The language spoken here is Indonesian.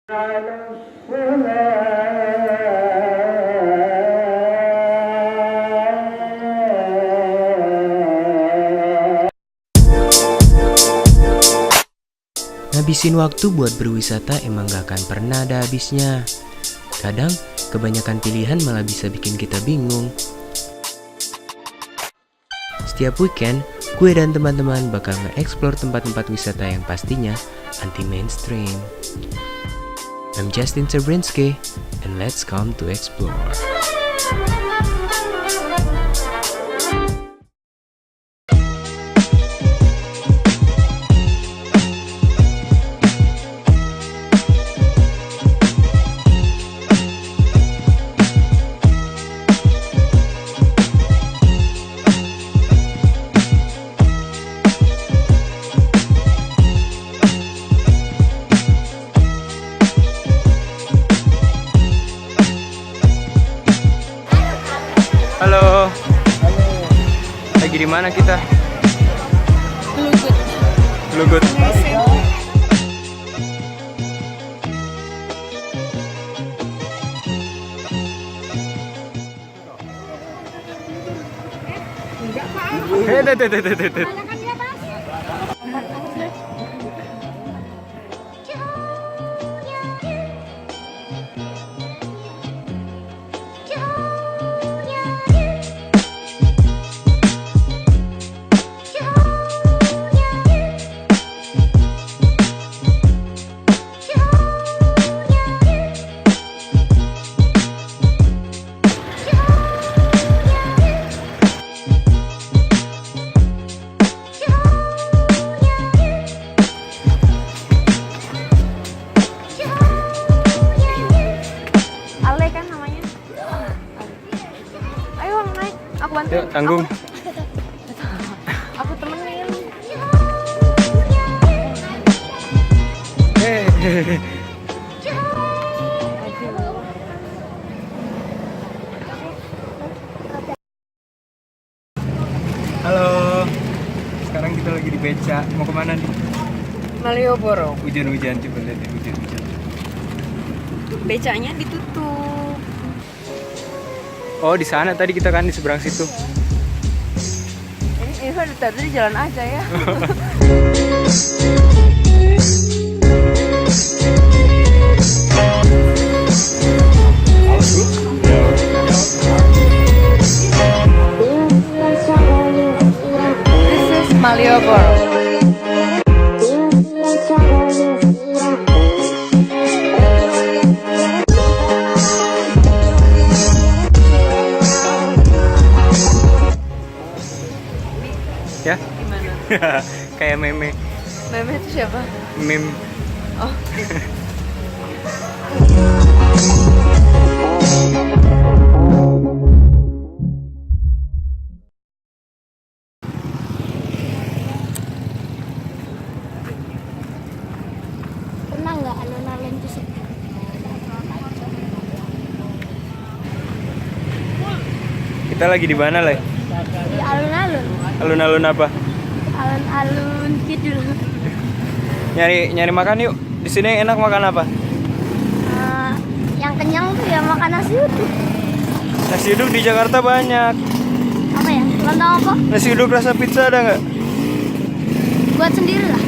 Ngabisin waktu buat berwisata emang gak akan pernah ada habisnya. Kadang, kebanyakan pilihan malah bisa bikin kita bingung. Setiap weekend, gue dan teman-teman bakal nge-explore tempat-tempat wisata yang pastinya anti-mainstream. I'm Justin Terbrinsky, and let's come to explore. Halo. Lagi di mana kita? Lugut. Yuk, tanggung. Aku temenin. Halo. Sekarang kita lagi di beca. Mau kemana nih? Malioboro. Hujan-hujan, coba lihat ya, hujan-hujan. Becanya ditutup. Oh, di sana tadi kita kan di seberang situ. Ini tadi jalan aja ya. This is Malioboro. Ya? Gimana? Kayak meme. Meme itu siapa? Meme. Oh. Pernah nggak alun-alun itu sepi? Kita lagi di mana, Le? Di alun-alun. Alun-alun apa? Alun-alun kidul. Nyari makan yuk. Di sini enak makan apa? Yang kenyang tuh ya makan nasi uduk. Nasi uduk di Jakarta banyak. Apa ya? Kalian tahu apa? Nasi uduk rasa pizza ada nggak? Buat sendiri lah.